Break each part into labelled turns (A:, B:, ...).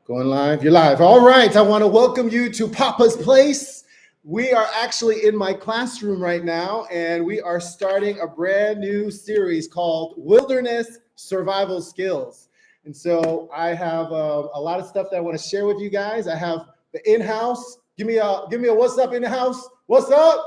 A: Going live? You're live. All right. I want to welcome you to Papa's Place. We are actually in my classroom right now, and we are starting a brand new series called Wilderness Survival Skills. And so I have a lot of stuff that I want to share with you guys. I have the in-house. Give me a what's up in the house. What's up?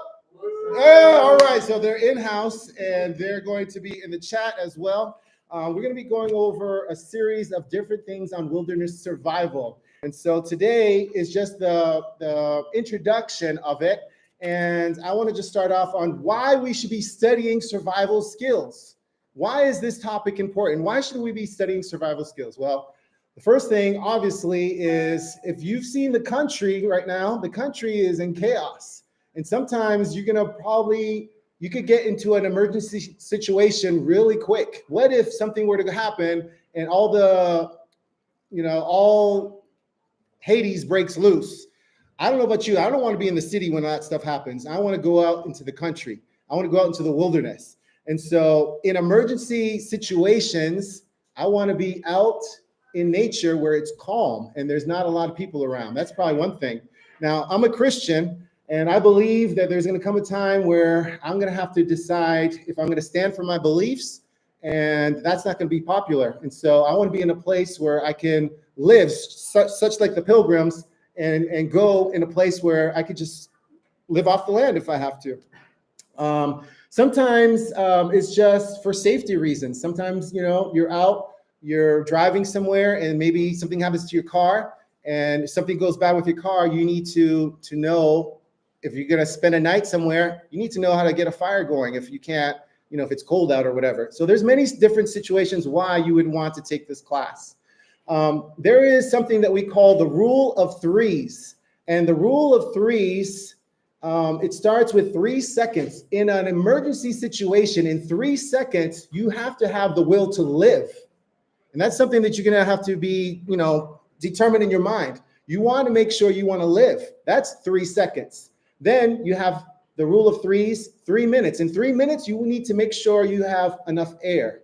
A: Yeah, all right. So they're in-house, and they're going to be in the chat as well. We're going to be going over a series of different things on wilderness survival. And so today is just the introduction of it. And I want to just start off on why we should be studying survival skills. Why is this topic important? Why should we be studying survival skills? Well, the first thing, obviously, is if you've seen the country right now, the country is in chaos. And sometimes you're going to you could get into an emergency situation really quick. What if something were to happen and all Hades breaks loose? I don't know about you. I don't want to be in the city when that stuff happens. I want to go out into the country. I want to go out into the wilderness. And so in emergency situations, I want to be out in nature where it's calm and there's not a lot of people around. That's probably one thing. Now, I'm a Christian, and I believe that there's going to come a time where I'm going to have to decide if I'm going to stand for my beliefs, and that's not going to be popular. And so I want to be in a place where I can live such like the pilgrims and go in a place where I could just live off the land if I have to. Sometimes it's just for safety reasons. Sometimes, you're out, you're driving somewhere, and maybe something happens to your car, and if something goes bad with your car, you need to know. If you're going to spend a night somewhere, you need to know how to get a fire going if you can't, if it's cold out or whatever. So there's many different situations why you would want to take this class. There is something that we call the rule of threes. And the rule of threes, it starts with 3 seconds. In an emergency situation, in 3 seconds, you have to have the will to live. And that's something that you're going to have to be, determined in your mind. You want to make sure you want to live. That's 3 seconds. Then you have the rule of threes, 3 minutes. In 3 minutes, you need to make sure you have enough air.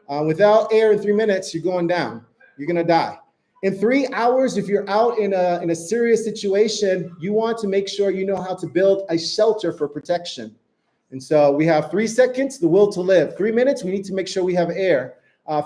A: Without air in 3 minutes, you're going down. You're going to die. In 3 hours, if you're out in a serious situation, you want to make sure you know how to build a shelter for protection. And so we have 3 seconds, the will to live. 3 minutes, we need to make sure we have air.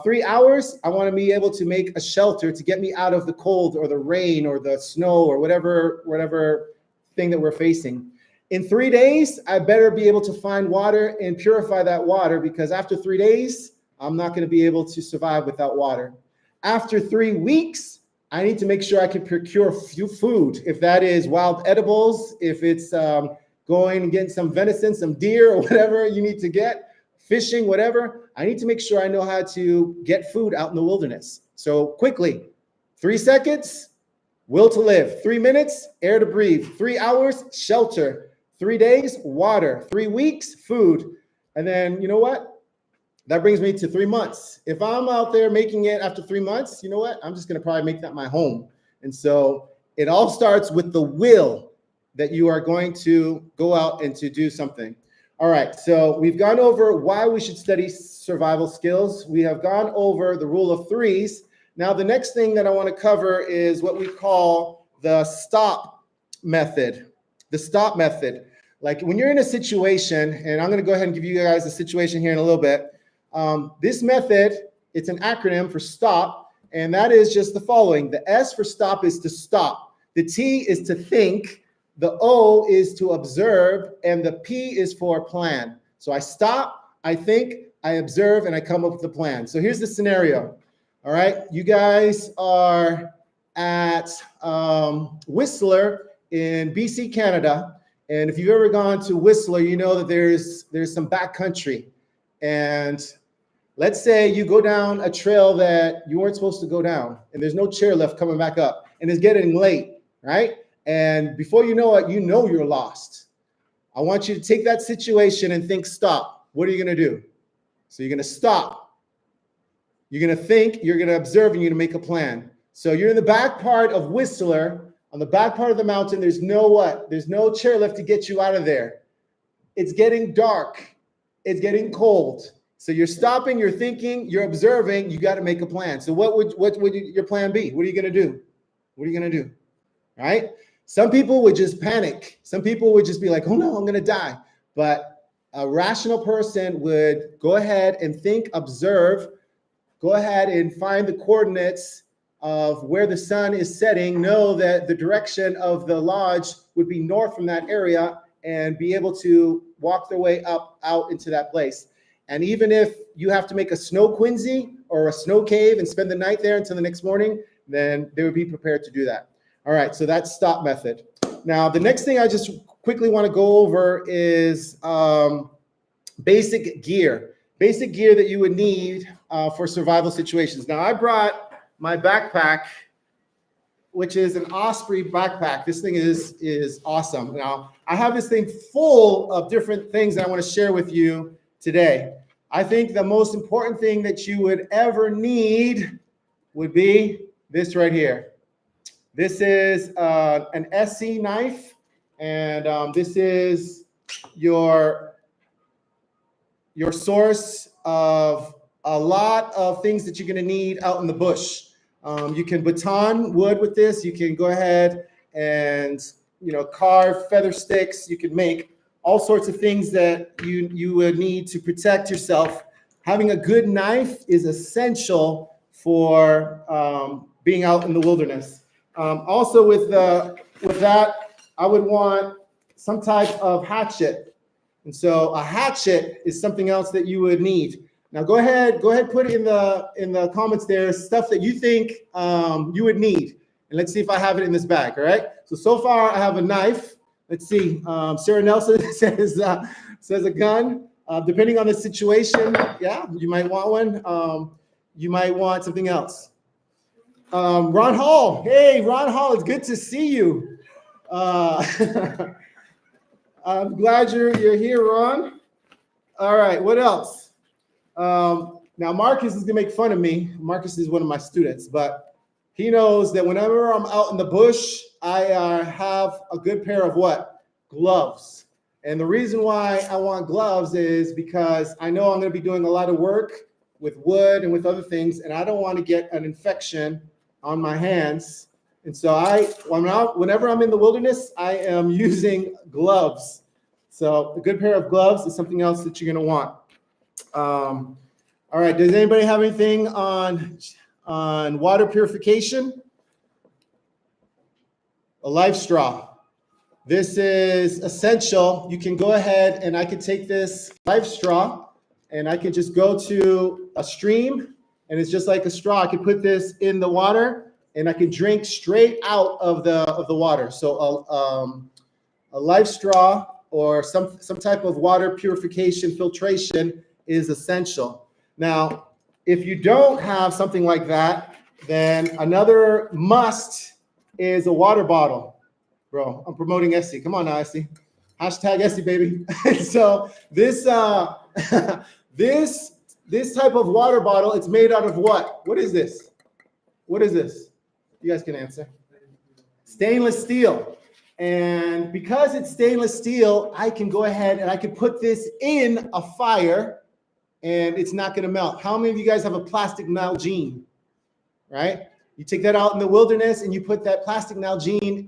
A: 3 hours, I want to be able to make a shelter to get me out of the cold or the rain or the snow or whatever thing that we're facing. In 3 days, I better be able to find water and purify that water, because after 3 days, I'm not going to be able to survive without water. After 3 weeks, I need to make sure I can procure food. If that is wild edibles, if it's going and getting some venison, some deer or whatever you need to get, fishing, whatever, I need to make sure I know how to get food out in the wilderness. So quickly, 3 seconds, will to live. 3 minutes, air to breathe. 3 hours, shelter. 3 days, water. 3 weeks, food. And then, you know what? That brings me to 3 months. If I'm out there making it after 3 months, you know what? I'm just going to probably make that my home. And so it all starts with the will that you are going to go out and to do something. All right, so we've gone over why we should study survival skills. We have gone over the rule of threes. Now, the next thing that I want to cover is what we call the stop method. The stop method. Like when you're in a situation, and I'm going to go ahead and give you guys a situation here in a little bit. This method, it's an acronym for stop, and that is just the following. The S for stop is to stop. The T is to think. The O is to observe, and the P is for plan. So I stop, I think, I observe, and I come up with a plan. So here's the scenario. All right, you guys are at Whistler in BC, Canada. And if you've ever gone to Whistler, you know that there's some backcountry. And let's say you go down a trail that you weren't supposed to go down, and there's no chairlift coming back up, and it's getting late, right? And before you know it, you're lost. I want you to take that situation and think, stop. What are you going to do? So you're going to stop. You're going to think, you're going to observe, and you're going to make a plan. So you're in the back part of Whistler. On the back part of the mountain, there's no what? There's no chairlift to get you out of there. It's getting dark. It's getting cold. So you're stopping, you're thinking, you're observing, you got to make a plan. So what would your plan be? What are you going to do? What are you going to do? Right? Some people would just panic. Some people would just be like, oh no, I'm going to die. But a rational person would go ahead and think, observe, go ahead and find the coordinates of where the sun is setting, know that the direction of the lodge would be north from that area, and be able to walk their way up out into that place. And even if you have to make a snow quinzhee or a snow cave and spend the night there until the next morning, then they would be prepared to do that. All right, so that's stop method. Now, the next thing I just quickly want to go over is basic gear. Basic gear that you would need for survival situations. Now, I brought my backpack, which is an Osprey backpack. This thing is awesome. Now, I have this thing full of different things that I want to share with you today. I think the most important thing that you would ever need would be this right here. This is an SC knife, and this is your source of a lot of things that you're going to need out in the bush. You can baton wood with this. You can go ahead and carve feather sticks. You can make all sorts of things that you would need to protect yourself. Having a good knife is essential for being out in the wilderness. Also, with that, I would want some type of hatchet. And so a hatchet is something else that you would need. Now go ahead, put it in the comments there, stuff that you think you would need. And let's see if I have it in this bag, all right? So far I have a knife. Let's see, Sarah Nelson says a gun. Depending on the situation, yeah, you might want one. You might want something else. Ron Hall, hey, Ron Hall, it's good to see you. I'm glad you're here, Ron. All right, what else? Now Marcus is gonna make fun of me. Marcus is one of my students, but he knows that whenever I'm out in the bush, I have a good pair of what? Gloves. And the reason why I want gloves is because I know I'm gonna be doing a lot of work with wood and with other things, and I don't want to get an infection on my hands. And so whenever I'm in the wilderness, I am using gloves. So a good pair of gloves is something else that you're gonna want. All right, does anybody have anything on water purification? A life straw. This is essential. You can go ahead and I could take this life straw and I could just go to a stream, and it's just like a straw. I could put this in the water and I could drink straight out of the water. So a life straw or some type of water purification filtration is essential. Now, if you don't have something like that, then another must is a water bottle. Bro, I'm promoting Essie. Come on now, Essie. Hashtag Essie, baby. So this this type of water bottle, it's made out of what? What is this? What is this? You guys can answer. Stainless steel. And because it's stainless steel, I can go ahead and I can put this in a fire and it's not going to melt. How many of you guys have a plastic Nalgene? Right? You take that out in the wilderness and you put that plastic Nalgene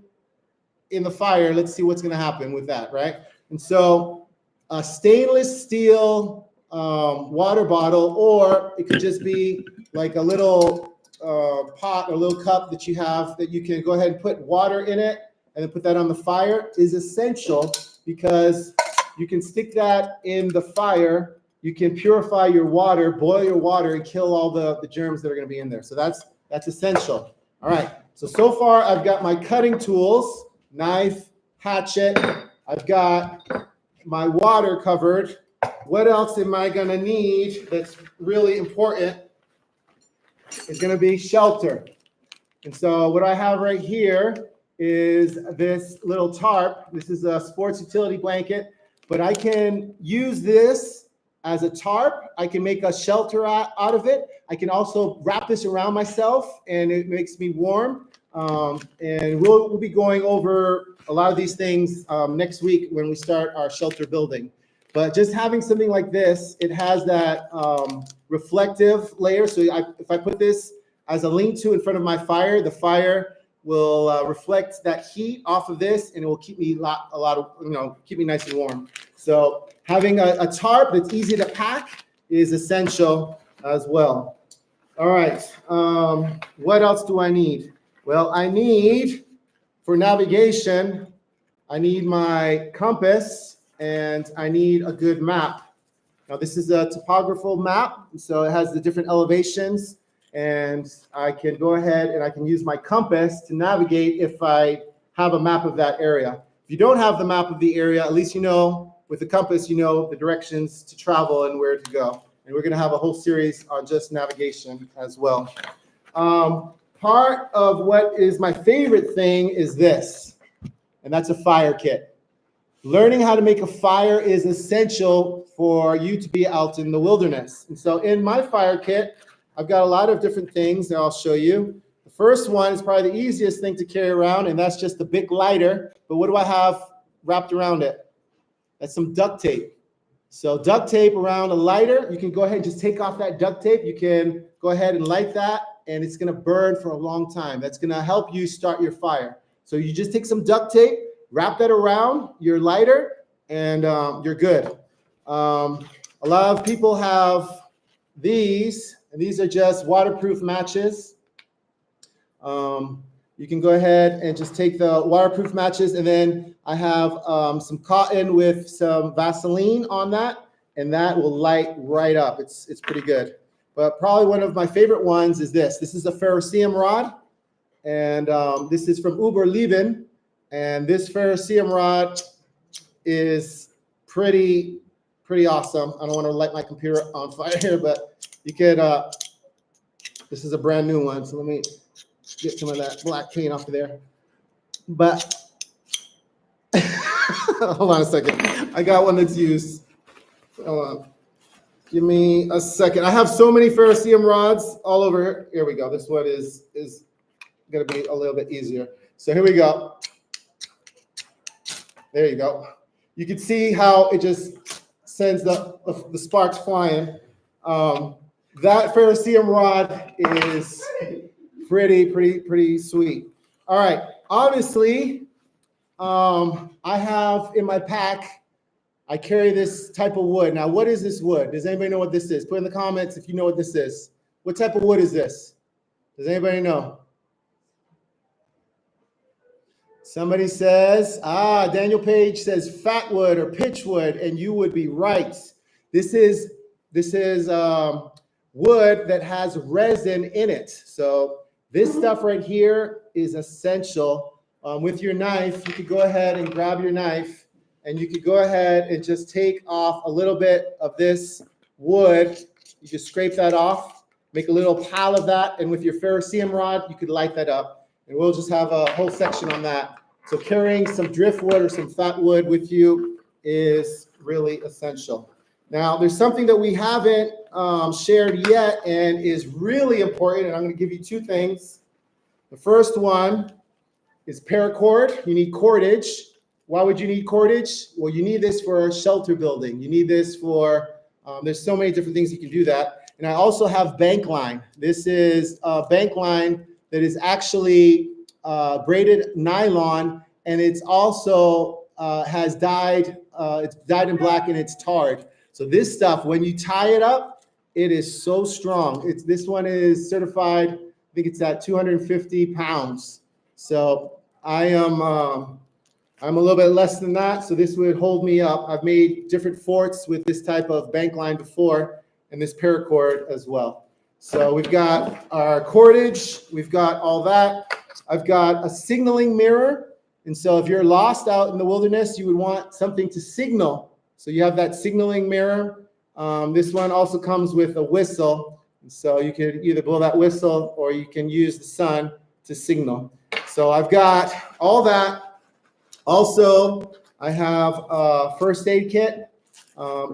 A: in the fire. Let's see what's going to happen with that, right? And so a stainless steel water bottle, or it could just be like a little pot or little cup that you have that you can go ahead and put water in it and then put that on the fire, is essential because you can stick that in the fire. You can purify your water, boil your water, and kill all the germs that are going to be in there. So that's essential. All right. So far I've got my cutting tools, knife, hatchet. I've got my water covered. What else am I going to need that's really important? Is going to be shelter. And so what I have right here is this little tarp. This is a sports utility blanket, but I can use this as a tarp. I can make a shelter out of it. I can also wrap this around myself and it makes me warm. And we'll be going over a lot of these things next week when we start our shelter building. But just having something like this, it has that reflective layer. So if I put this as a lean-to in front of my fire, the fire reflect that heat off of this, and it will keep me keep me nice and warm. So having a tarp that's easy to pack is essential as well. All right, what else do I need? Well, I need, for navigation, I need my compass and I need a good map. Now this is a topographical map, so it has the different elevations, and I can go ahead and I can use my compass to navigate if I have a map of that area. If you don't have the map of the area, at least you know with the compass, you know the directions to travel and where to go. And we're gonna have a whole series on just navigation as well. Part of what is my favorite thing is this, and that's a fire kit. Learning how to make a fire is essential for you to be out in the wilderness. And so in my fire kit, I've got a lot of different things that I'll show you. The first one is probably the easiest thing to carry around, and that's just a big lighter. But what do I have wrapped around it? That's some duct tape. So duct tape around a lighter, you can go ahead and just take off that duct tape. You can go ahead and light that, and it's gonna burn for a long time. That's gonna help you start your fire. So you just take some duct tape, wrap that around your lighter, and you're good. A lot of people have these, and these are just waterproof matches. You can go ahead and just take the waterproof matches, and then I have some cotton with some Vaseline on that, and that will light right up. It's pretty good. But probably one of my favorite ones is this. This is a ferrocerium rod, and this is from Uberleben. And this ferrocerium rod is pretty awesome. I don't want to light my computer on fire here, but you could, this is a brand new one. So let me get some of that black paint off of there. But hold on a second. I got one that's used. Hold on. Give me a second. I have so many ferrocerium rods all over. Here we go. This one is going to be a little bit easier. So here we go. There you go. You can see how it just sends the sparks flying. That ferrocerium rod is pretty sweet. All right. Obviously, I have in my pack, I carry this type of wood. Now, what is this wood? Does anybody know what this is? Put in the comments if you know what this is. What type of wood is this? Does anybody know? Somebody says, Daniel Page says fat wood or pitch wood, and you would be right. This is wood that has resin in it. So this stuff right here is essential. With your knife, you could go ahead and grab your knife, and you could go ahead and just take off a little bit of this wood. You just scrape that off, make a little pile of that, and with your ferrocerium rod, you could light that up. And we'll just have a whole section on that. So carrying some driftwood or some fat wood with you is really essential. Now, there's something that we haven't shared yet and is really important, and I'm going to give you two things. The first one is paracord. You need cordage. Why would you need cordage? Well, you need this for shelter building. You need this for, there's so many different things you can do that. And I also have bank line. This is a bank line that is actually braided nylon, and it's also has dyed, it's dyed in black and it's tarred. So this stuff, when you tie it up, it is so strong. This one is certified, I think it's at 250 pounds. So I'm a little bit less than that, so this would hold me up. I've made different forts with this type of bank line before, and this paracord as well. So we've got our cordage, we've got all that. I've got a signaling mirror, and so if you're lost out in the wilderness, you would want something to signal. So you have that signaling mirror. This one also comes with a whistle, and so you could either blow that whistle or you can use the sun to signal. So I've got all that. Also, I have a first aid kit.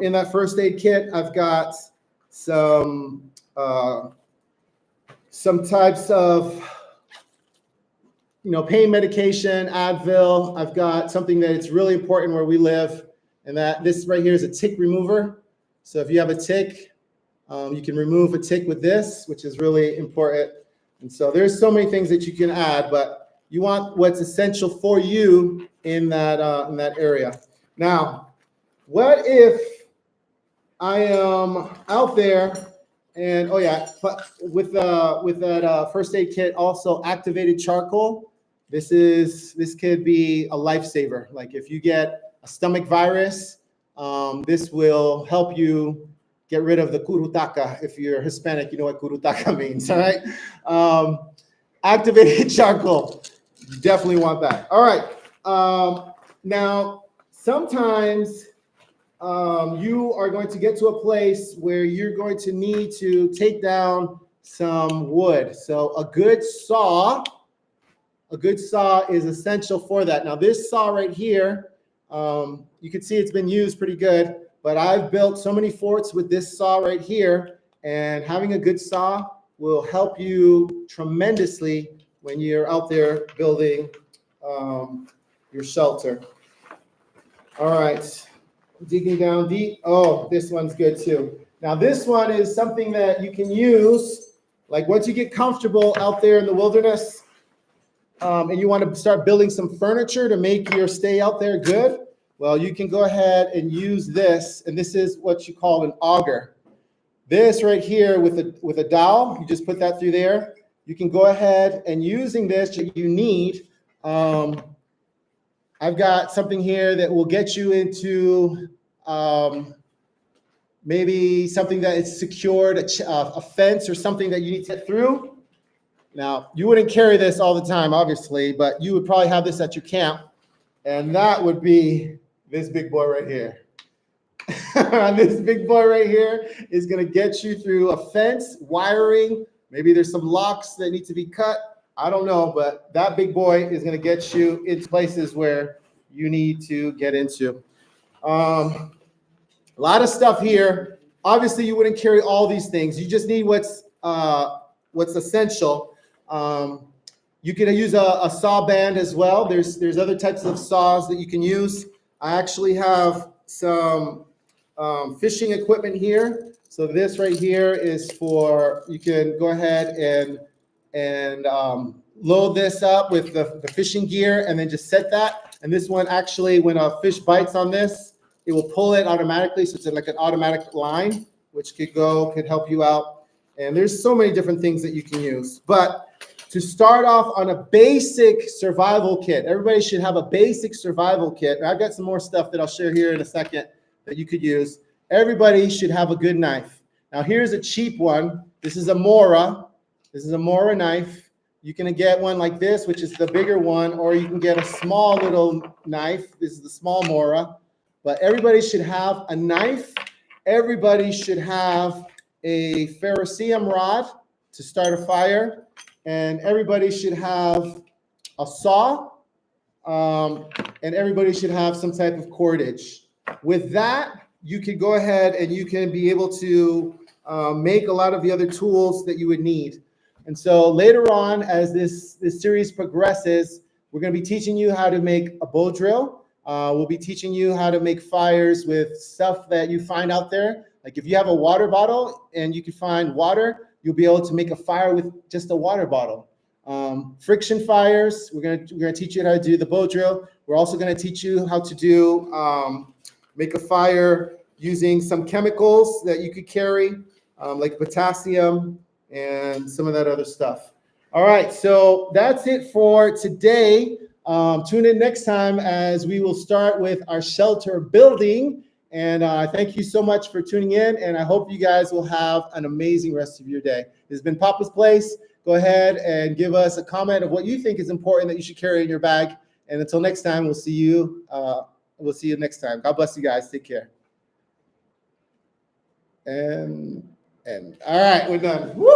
A: In that first aid kit, I've got some types of, pain medication, Advil. I've got something that it's really important where we live, and that this right here is a tick remover. So if you have a tick, you can remove a tick with this, which is really important. And so there's so many things that you can add, but You want what's essential for you in that area. Now, what if I am out there and oh yeah, but with that first aid kit, also activated charcoal. This could be a lifesaver. Like if you get a stomach virus, this will help you get rid of the curutaca. If you're Hispanic, you know what curutaca means, all right? Activated charcoal, you definitely want that. All right. Now, sometimes you are going to get to a place where you're going to need to take down some wood. So a good saw is essential for that. Now this saw right here, you can see it's been used pretty good, but I've built so many forts with this saw right here, and having a good saw will help you tremendously when you're out there building your shelter. All right. Digging down deep. Oh, this one's good too. Now this one is something that you can use, like once you get comfortable out there in the wilderness, and you want to start building some furniture to make your stay out there good, well, you can go ahead and use this, and this is what you call an auger. This right here with a dowel, you just put that through there. You can go ahead and using this, you need, I've got something here that will get you into maybe something that is secured, a fence or something that you need to get through. Now, you wouldn't carry this all the time, obviously, but you would probably have this at your camp, and that would be this big boy right here. This big boy right here is going to get you through a fence, wiring. Maybe there's some locks that need to be cut. I don't know, but that big boy is going to get you into places where you need to get into. A lot of stuff here. Obviously, you wouldn't carry all these things. You just need what's essential. You can use a saw band as well. There's other types of saws that you can use. I actually have some fishing equipment here. So this right here is for, you can go ahead and load this up with the fishing gear and then just set that. And this one actually, when a fish bites on this, it will pull it automatically. So it's like an automatic line, which could help you out. And there's so many different things that you can use. But to start off on a basic survival kit, everybody should have a basic survival kit. I've got some more stuff that I'll share here in a second that you could use. Everybody should have a good knife. Now here's a cheap one. This is a Mora. This is a Mora knife. You can get one like this, which is the bigger one, or you can get a small little knife. This is the small Mora. But everybody should have a knife. Everybody should have a ferrocerium rod to start a fire. And everybody should have a saw. And everybody should have some type of cordage. With that, you can go ahead and you can be able to make a lot of the other tools that you would need. And so later on, as this series progresses, we're going to be teaching you how to make a bow drill. We'll be teaching you how to make fires with stuff that you find out there. Like if you have a water bottle and you can find water, you'll be able to make a fire with just a water bottle. Friction fires, we're gonna teach you how to do the bow drill. We're also going to teach you how to do make a fire using some chemicals that you could carry, like potassium and some of that other stuff. All right, so that's it for today. Tune in next time as we will start with our shelter building. And thank you so much for tuning in, and I hope you guys will have an amazing rest of your day. This has been Papa's Place. Go ahead and give us a comment of what you think is important that you should carry in your bag. And until next time, we'll see you next time. God bless you guys. Take care. And all right, we're done. Woo!